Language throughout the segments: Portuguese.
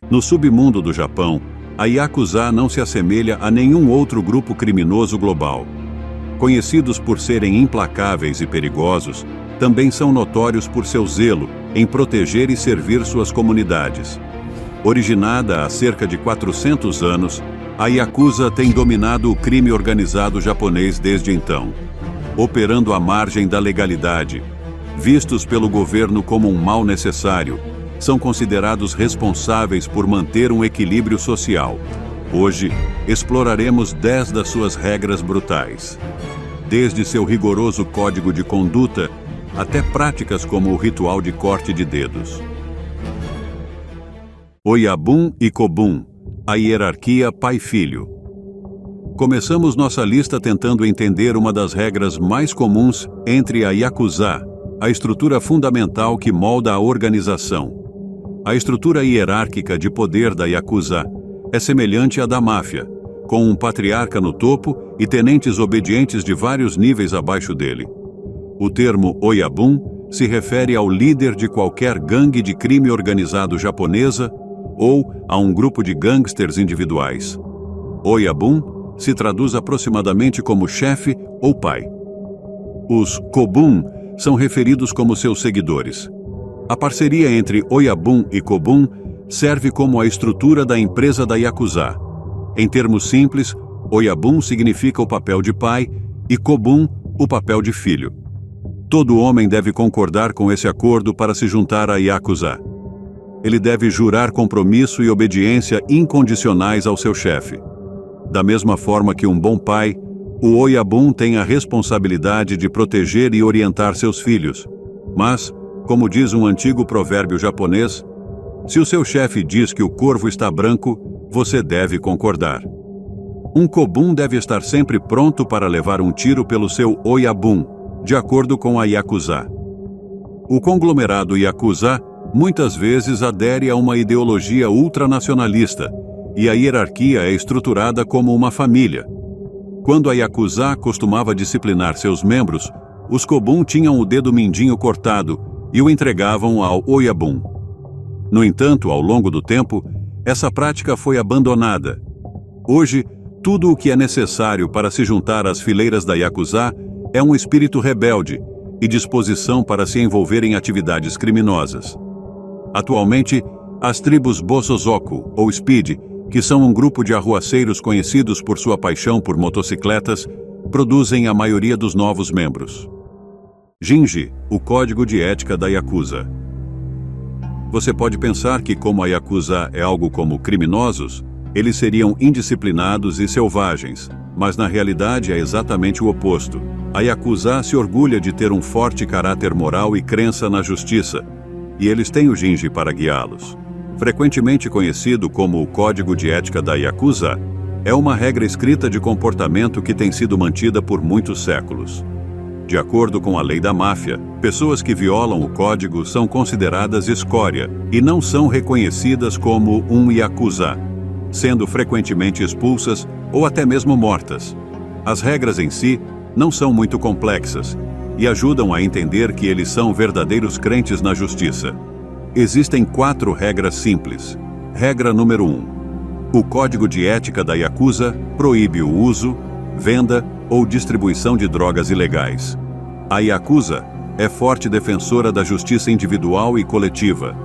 No submundo do Japão, a Yakuza não se assemelha a nenhum outro grupo criminoso global. Conhecidos por serem implacáveis e perigosos, também são notórios por seu zelo em proteger e servir suas comunidades. Originada há cerca de 400 anos, a Yakuza tem dominado o crime organizado japonês desde então. Operando à margem da legalidade, vistos pelo governo como um mal necessário, são considerados responsáveis por manter um equilíbrio social. Hoje, exploraremos 10 das suas regras brutais. Desde seu rigoroso código de conduta, até práticas como o ritual de corte de dedos. Oyabun e Kobun, a hierarquia pai-filho. Começamos nossa lista tentando entender uma das regras mais comuns entre a Yakuza, a estrutura fundamental que molda a organização. A estrutura hierárquica de poder da Yakuza é semelhante à da máfia, com um patriarca no topo e tenentes obedientes de vários níveis abaixo dele. O termo Oyabun se refere ao líder de qualquer gangue de crime organizado japonesa ou a um grupo de gangsters individuais. Oyabun se traduz aproximadamente como chefe ou pai. Os Kobun são referidos como seus seguidores. A parceria entre Oyabun e Kobun serve como a estrutura da empresa da Yakuza. Em termos simples, Oyabun significa o papel de pai e Kobun o papel de filho. Todo homem deve concordar com esse acordo para se juntar à Yakuza. Ele deve jurar compromisso e obediência incondicionais ao seu chefe. Da mesma forma que um bom pai, o Oyabun tem a responsabilidade de proteger e orientar seus filhos. Mas, como diz um antigo provérbio japonês, se o seu chefe diz que o corvo está branco, você deve concordar. Um Kobun deve estar sempre pronto para levar um tiro pelo seu Oyabun, de acordo com a Yakuza. O conglomerado Yakuza muitas vezes adere a uma ideologia ultranacionalista, e a hierarquia é estruturada como uma família. Quando a Yakuza costumava disciplinar seus membros, os Kobun tinham o dedo mindinho cortado e o entregavam ao Oyabun. No entanto, ao longo do tempo, essa prática foi abandonada. Hoje, tudo o que é necessário para se juntar às fileiras da Yakuza é um espírito rebelde e disposição para se envolver em atividades criminosas. Atualmente, as tribos Bosozoku, ou Speed, que são um grupo de arruaceiros conhecidos por sua paixão por motocicletas, produzem a maioria dos novos membros. Jinji, o código de ética da Yakuza. Você pode pensar que, como a Yakuza é algo como criminosos, eles seriam indisciplinados e selvagens, mas na realidade é exatamente o oposto. A Yakuza se orgulha de ter um forte caráter moral e crença na justiça, e eles têm o Jinji para guiá-los. Frequentemente conhecido como o Código de Ética da Yakuza, é uma regra escrita de comportamento que tem sido mantida por muitos séculos. De acordo com a lei da máfia, pessoas que violam o código são consideradas escória e não são reconhecidas como um Yakuza, sendo frequentemente expulsas ou até mesmo mortas. As regras em si não são muito complexas e ajudam a entender que eles são verdadeiros crentes na justiça. Existem 4 regras simples. Regra número 1. O Código de Ética da Yakuza proíbe o uso, venda ou distribuição de drogas ilegais. A Yakuza é forte defensora da justiça individual e coletiva.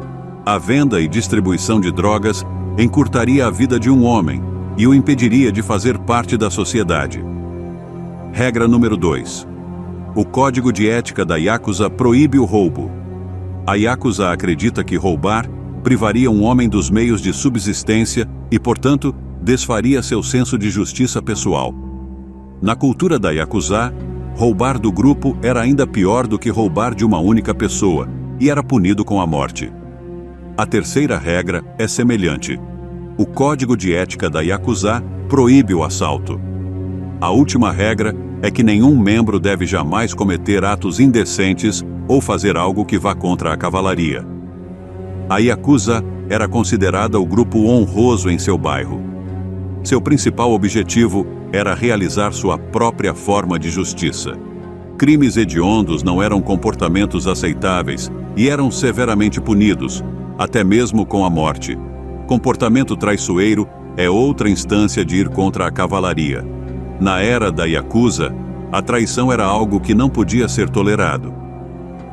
A venda e distribuição de drogas encurtaria a vida de um homem e o impediria de fazer parte da sociedade. Regra número 2. O Código de Ética da Yakuza proíbe o roubo. A Yakuza acredita que roubar privaria um homem dos meios de subsistência e, portanto, desfaria seu senso de justiça pessoal. Na cultura da Yakuza, roubar do grupo era ainda pior do que roubar de uma única pessoa e era punido com a morte. A terceira regra é semelhante. O Código de Ética da Yakuza proíbe o assalto. A última regra é que nenhum membro deve jamais cometer atos indecentes ou fazer algo que vá contra a cavalaria. A Yakuza era considerada o grupo honroso em seu bairro. Seu principal objetivo era realizar sua própria forma de justiça. Crimes hediondos não eram comportamentos aceitáveis e eram severamente punidos, até mesmo com a morte. Comportamento traiçoeiro é outra instância de ir contra a cavalaria. Na era da Yakuza, a traição era algo que não podia ser tolerado.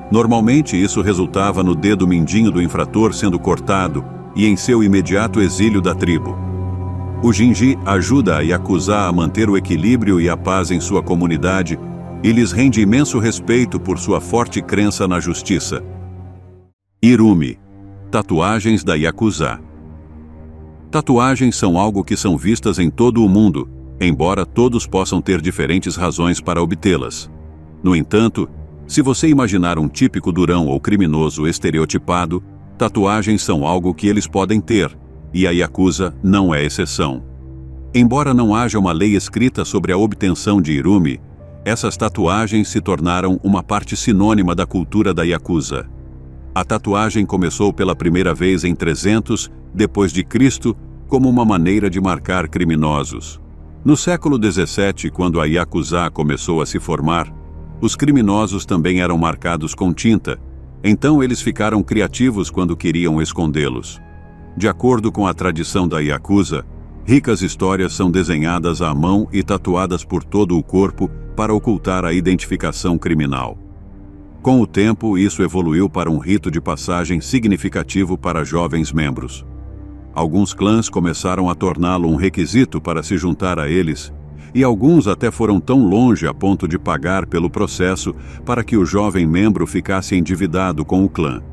Normalmente isso resultava no dedo mindinho do infrator sendo cortado e em seu imediato exílio da tribo. O Jinji ajuda a Yakuza a manter o equilíbrio e a paz em sua comunidade e lhes rende imenso respeito por sua forte crença na justiça. Irumi, tatuagens da Yakuza. Tatuagens são algo que são vistas em todo o mundo, embora todos possam ter diferentes razões para obtê-las. No entanto, se você imaginar um típico durão ou criminoso estereotipado, tatuagens são algo que eles podem ter, e a Yakuza não é exceção. Embora não haja uma lei escrita sobre a obtenção de Irumi, essas tatuagens se tornaram uma parte sinônima da cultura da Yakuza. A tatuagem começou pela primeira vez em 300 depois de Cristo como uma maneira de marcar criminosos. No século 17, quando a Yakuza começou a se formar, os criminosos também eram marcados com tinta, então eles ficaram criativos quando queriam escondê-los. De acordo com a tradição da Yakuza, ricas histórias são desenhadas à mão e tatuadas por todo o corpo para ocultar a identificação criminal. Com o tempo, isso evoluiu para um rito de passagem significativo para jovens membros. Alguns clãs começaram a torná-lo um requisito para se juntar a eles, e alguns até foram tão longe a ponto de pagar pelo processo para que o jovem membro ficasse endividado com o clã.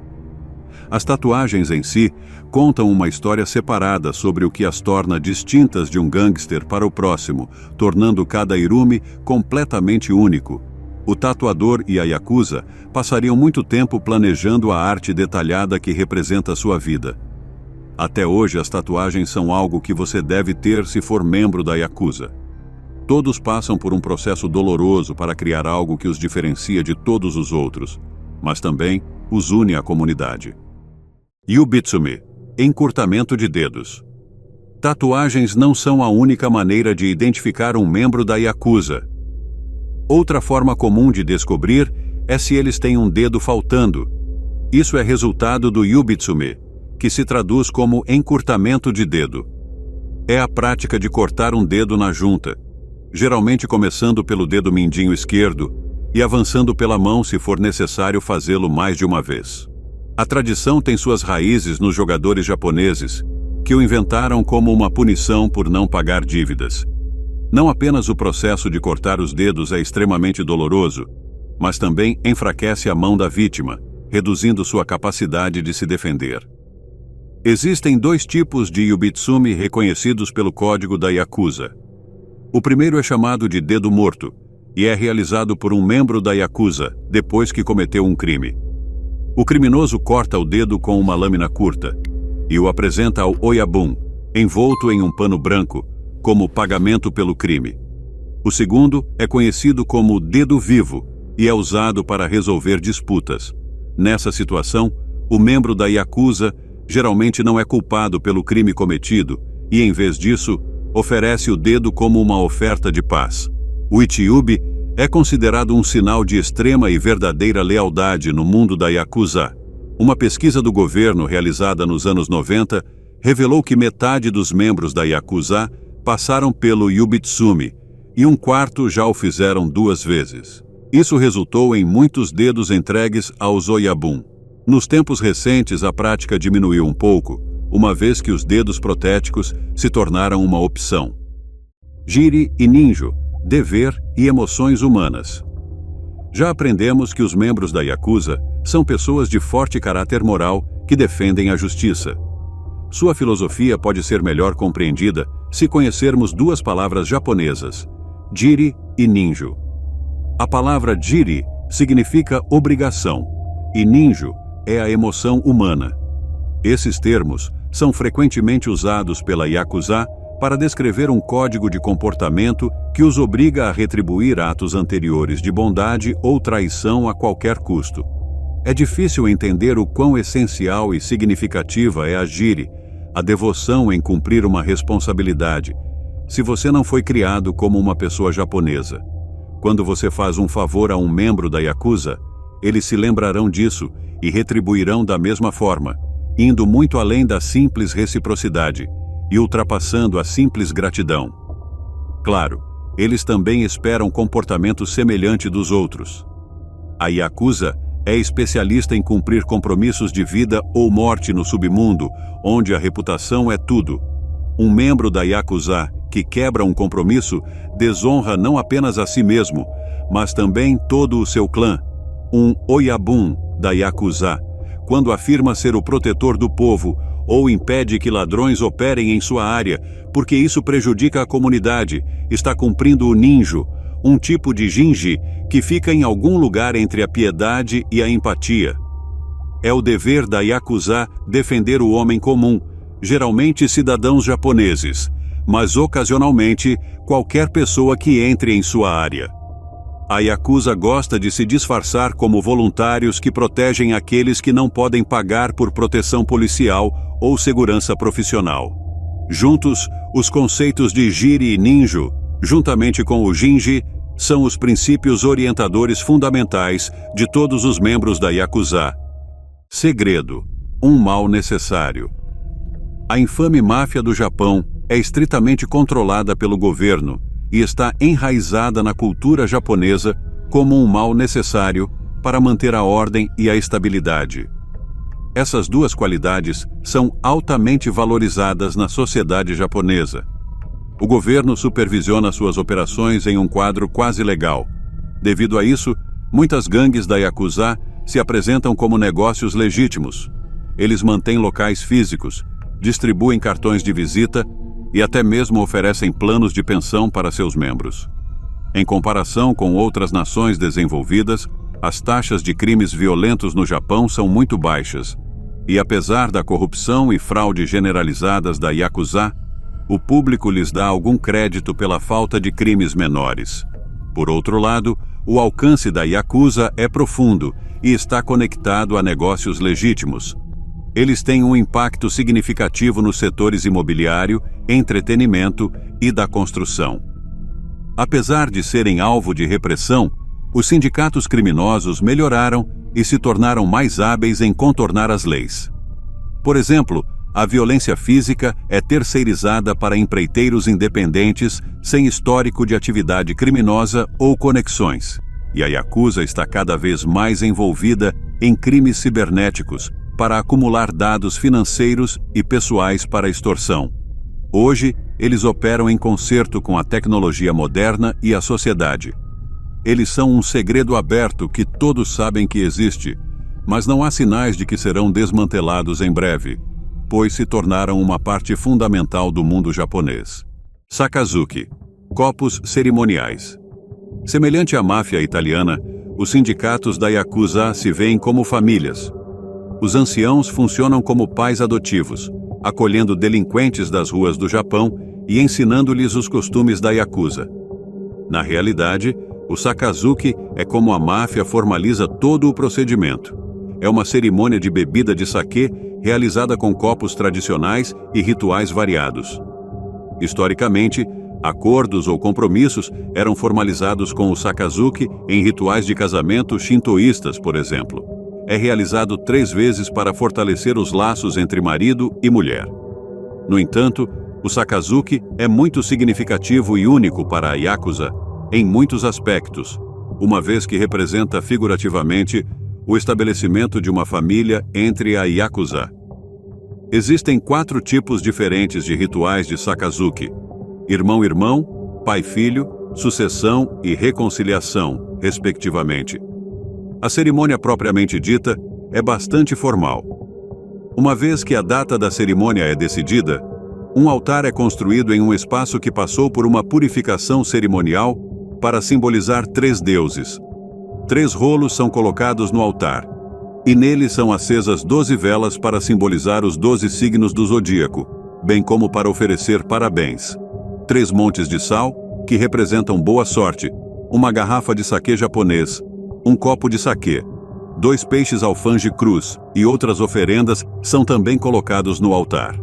As tatuagens em si contam uma história separada sobre o que as torna distintas de um gangster para o próximo, tornando cada Irumi completamente único. O tatuador e a Yakuza passariam muito tempo planejando a arte detalhada que representa sua vida. Até hoje, as tatuagens são algo que você deve ter se for membro da Yakuza. Todos passam por um processo doloroso para criar algo que os diferencia de todos os outros, mas também os une à comunidade. Yubitsumi, encurtamento de dedos. Tatuagens não são a única maneira de identificar um membro da Yakuza. Outra forma comum de descobrir é se eles têm um dedo faltando. Isso é resultado do Yubitsumi, que se traduz como encurtamento de dedo. É a prática de cortar um dedo na junta, geralmente começando pelo dedo mindinho esquerdo e avançando pela mão se for necessário fazê-lo mais de uma vez. A tradição tem suas raízes nos jogadores japoneses, que o inventaram como uma punição por não pagar dívidas. Não apenas o processo de cortar os dedos é extremamente doloroso, mas também enfraquece a mão da vítima, reduzindo sua capacidade de se defender. Existem dois tipos de Yubitsumi reconhecidos pelo código da Yakuza. O primeiro é chamado de dedo morto, e é realizado por um membro da Yakuza, depois que cometeu um crime. O criminoso corta o dedo com uma lâmina curta, e o apresenta ao Oyabun, envolto em um pano branco, como pagamento pelo crime. O segundo é conhecido como dedo vivo, e é usado para resolver disputas. Nessa situação, o membro da Yakuza geralmente não é culpado pelo crime cometido, e em vez disso, oferece o dedo como uma oferta de paz. O Ichiubi é considerado um sinal de extrema e verdadeira lealdade no mundo da Yakuza. Uma pesquisa do governo realizada nos anos 90 revelou que metade dos membros da Yakuza passaram pelo Yubitsumi, e um quarto já o fizeram 2 vezes. Isso resultou em muitos dedos entregues aos Oyabun. Nos tempos recentes, a prática diminuiu um pouco, uma vez que os dedos protéticos se tornaram uma opção. Jiri e Ninjo, dever e emoções humanas. Já aprendemos que os membros da Yakuza são pessoas de forte caráter moral que defendem a justiça. Sua filosofia pode ser melhor compreendida se conhecermos 2 palavras japonesas, Jiri e Ninjo. A palavra Jiri significa obrigação e Ninjo é a emoção humana. Esses termos são frequentemente usados pela Yakuza para descrever um código de comportamento que os obriga a retribuir atos anteriores de bondade ou traição a qualquer custo. É difícil entender o quão essencial e significativa é a Jiri, a devoção em cumprir uma responsabilidade, se você não foi criado como uma pessoa japonesa. Quando você faz um favor a um membro da Yakuza, eles se lembrarão disso e retribuirão da mesma forma, indo muito além da simples reciprocidade e ultrapassando a simples gratidão. Claro, eles também esperam comportamento semelhante dos outros. A Yakuza é especialista em cumprir compromissos de vida ou morte no submundo, onde a reputação é tudo. Um membro da Yakuza que quebra um compromisso desonra não apenas a si mesmo, mas também todo o seu clã. Um Oyabun da Yakuza, quando afirma ser o protetor do povo ou impede que ladrões operem em sua área, porque isso prejudica a comunidade, está cumprindo o ninjo, um tipo de jinji que fica em algum lugar entre a piedade e a empatia. É o dever da Yakuza defender o homem comum, geralmente cidadãos japoneses, mas ocasionalmente qualquer pessoa que entre em sua área. A Yakuza gosta de se disfarçar como voluntários que protegem aqueles que não podem pagar por proteção policial ou segurança profissional. Juntos, os conceitos de Jiri e Ninjo, juntamente com o Jinji, são os princípios orientadores fundamentais de todos os membros da Yakuza. Segredo: um mal necessário. A infame máfia do Japão é estritamente controlada pelo governo e está enraizada na cultura japonesa como um mal necessário para manter a ordem e a estabilidade. Essas duas qualidades são altamente valorizadas na sociedade japonesa. O governo supervisiona suas operações em um quadro quase legal. Devido a isso, muitas gangues da Yakuza se apresentam como negócios legítimos. Eles mantêm locais físicos, distribuem cartões de visita e até mesmo oferecem planos de pensão para seus membros. Em comparação com outras nações desenvolvidas, as taxas de crimes violentos no Japão são muito baixas, e apesar da corrupção e fraude generalizadas da Yakuza, o público lhes dá algum crédito pela falta de crimes menores. Por outro lado, o alcance da Yakuza é profundo e está conectado a negócios legítimos. Eles têm um impacto significativo nos setores imobiliário, entretenimento e da construção. Apesar de serem alvo de repressão, os sindicatos criminosos melhoraram e se tornaram mais hábeis em contornar as leis. Por exemplo, a violência física é terceirizada para empreiteiros independentes sem histórico de atividade criminosa ou conexões, e a Yakuza está cada vez mais envolvida em crimes cibernéticos para acumular dados financeiros e pessoais para extorsão. Hoje, eles operam em concerto com a tecnologia moderna e a sociedade. Eles são um segredo aberto que todos sabem que existe, mas não há sinais de que serão desmantelados em breve, pois se tornaram uma parte fundamental do mundo japonês. Sakazuki, copos cerimoniais. Semelhante à máfia italiana, os sindicatos da Yakuza se veem como famílias. Os anciãos funcionam como pais adotivos, acolhendo delinquentes das ruas do Japão e ensinando-lhes os costumes da Yakuza. Na realidade, o Sakazuki é como a máfia formaliza todo o procedimento. É uma cerimônia de bebida de saquê realizada com copos tradicionais e rituais variados. Historicamente, acordos ou compromissos eram formalizados com o Sakazuki em rituais de casamento shintoístas, por exemplo. É realizado 3 vezes para fortalecer os laços entre marido e mulher. No entanto, o Sakazuki é muito significativo e único para a Yakuza em muitos aspectos, uma vez que representa figurativamente o estabelecimento de uma família entre a Yakuza. Existem 4 tipos diferentes de rituais de Sakazuki: irmão-irmão, pai-filho, sucessão e reconciliação, respectivamente. A cerimônia propriamente dita é bastante formal. Uma vez que a data da cerimônia é decidida, um altar é construído em um espaço que passou por uma purificação cerimonial para simbolizar 3 deuses. 3 rolos são colocados no altar, e neles são acesas 12 velas para simbolizar os 12 signos do zodíaco, bem como para oferecer parabéns. 3 montes de sal, que representam boa sorte, uma garrafa de saquê japonês, um copo de saquê, 2 peixes alfange cruz e outras oferendas são também colocados no altar.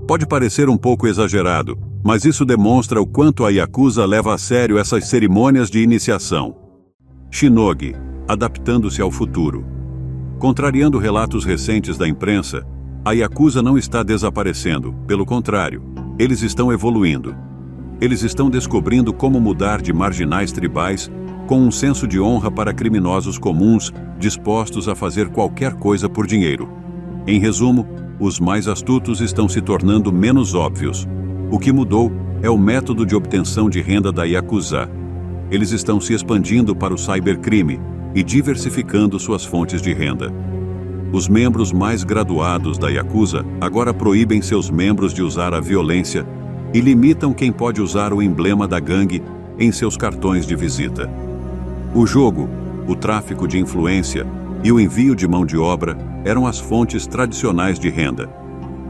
Pode parecer um pouco exagerado, mas isso demonstra o quanto a Yakuza leva a sério essas cerimônias de iniciação. Shinogi, adaptando-se ao futuro. Contrariando relatos recentes da imprensa, a Yakuza não está desaparecendo, pelo contrário, eles estão evoluindo. Eles estão descobrindo como mudar de marginais tribais com um senso de honra para criminosos comuns dispostos a fazer qualquer coisa por dinheiro. Em resumo, os mais astutos estão se tornando menos óbvios. O que mudou é o método de obtenção de renda da Yakuza. Eles estão se expandindo para o cybercrime e diversificando suas fontes de renda. Os membros mais graduados da Yakuza agora proíbem seus membros de usar a violência e limitam quem pode usar o emblema da gangue em seus cartões de visita. O jogo, o tráfico de influência e o envio de mão de obra eram as fontes tradicionais de renda.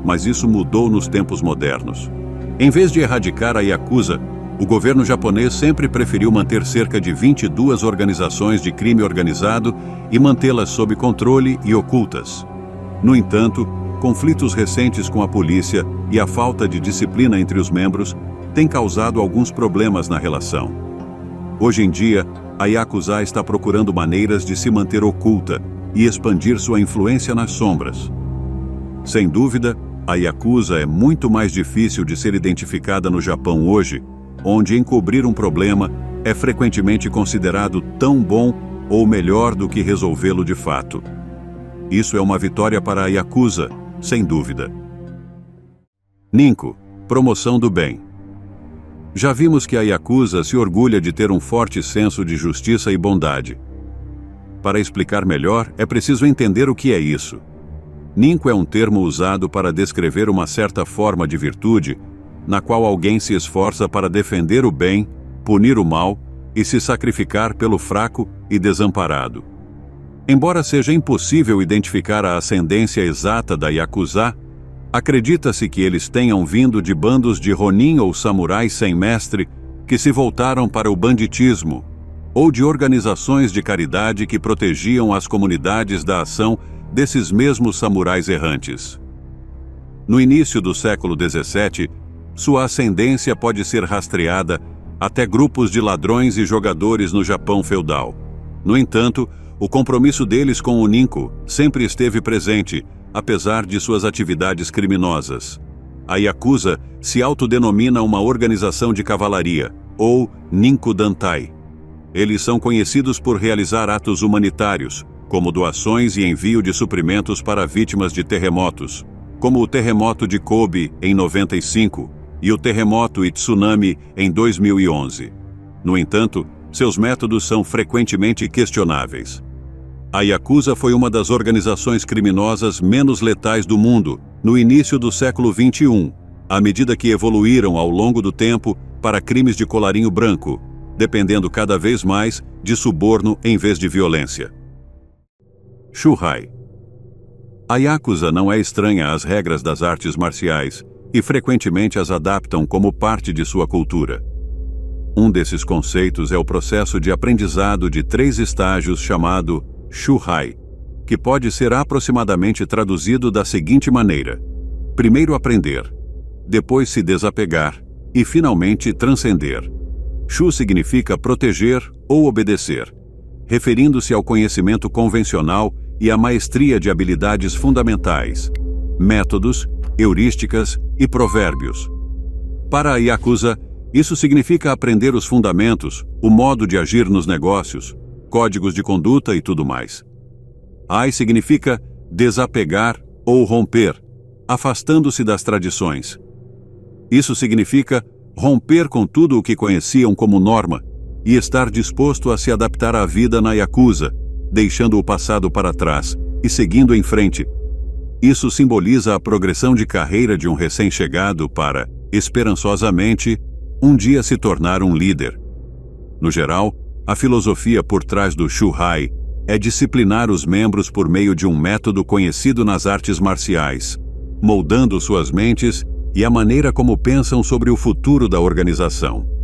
Mas isso mudou nos tempos modernos. Em vez de erradicar a Yakuza, o governo japonês sempre preferiu manter cerca de 22 organizações de crime organizado e mantê-las sob controle e ocultas. No entanto, conflitos recentes com a polícia e a falta de disciplina entre os membros têm causado alguns problemas na relação. Hoje em dia, a Yakuza está procurando maneiras de se manter oculta e expandir sua influência nas sombras. Sem dúvida, a Yakuza é muito mais difícil de ser identificada no Japão hoje, onde encobrir um problema é frequentemente considerado tão bom ou melhor do que resolvê-lo de fato. Isso é uma vitória para a Yakuza, sem dúvida. Ninko, promoção do bem. Já vimos que a Yakuza se orgulha de ter um forte senso de justiça e bondade. Para explicar melhor, é preciso entender o que é isso. Ninko é um termo usado para descrever uma certa forma de virtude na qual alguém se esforça para defender o bem, punir o mal e se sacrificar pelo fraco e desamparado. Embora seja impossível identificar a ascendência exata da Yakuza, acredita-se que eles tenham vindo de bandos de ronin ou samurais sem mestre que se voltaram para o banditismo, ou de organizações de caridade que protegiam as comunidades da ação desses mesmos samurais errantes. No início do século XVII, sua ascendência pode ser rastreada até grupos de ladrões e jogadores no Japão feudal. No entanto, o compromisso deles com o Ninko sempre esteve presente, apesar de suas atividades criminosas. A Yakuza se autodenomina uma organização de cavalaria, ou Ninko Dantai. Eles são conhecidos por realizar atos humanitários, como doações e envio de suprimentos para vítimas de terremotos, como o terremoto de Kobe em 95 e o terremoto e tsunami em 2011. No entanto, seus métodos são frequentemente questionáveis. A Yakuza foi uma das organizações criminosas menos letais do mundo no início do século XXI, à medida que evoluíram ao longo do tempo para crimes de colarinho branco, dependendo cada vez mais de suborno em vez de violência. Shuhai. A Yakuza não é estranha às regras das artes marciais e frequentemente as adaptam como parte de sua cultura. Um desses conceitos é o processo de aprendizado de 3 estágios chamado Shuhai, que pode ser aproximadamente traduzido da seguinte maneira: primeiro aprender, depois se desapegar e finalmente transcender. Shu significa proteger ou obedecer, referindo-se ao conhecimento convencional e à maestria de habilidades fundamentais, métodos, heurísticas e provérbios. Para a Yakuza, isso significa aprender os fundamentos, o modo de agir nos negócios, códigos de conduta e tudo mais. Ai significa desapegar ou romper, afastando-se das tradições. Isso significa romper com tudo o que conheciam como norma e estar disposto a se adaptar à vida na Yakuza, deixando o passado para trás e seguindo em frente. Isso simboliza a progressão de carreira de um recém-chegado para, esperançosamente, um dia se tornar um líder. No geral, a filosofia por trás do Shuhai é disciplinar os membros por meio de um método conhecido nas artes marciais, moldando suas mentes e a maneira como pensam sobre o futuro da organização.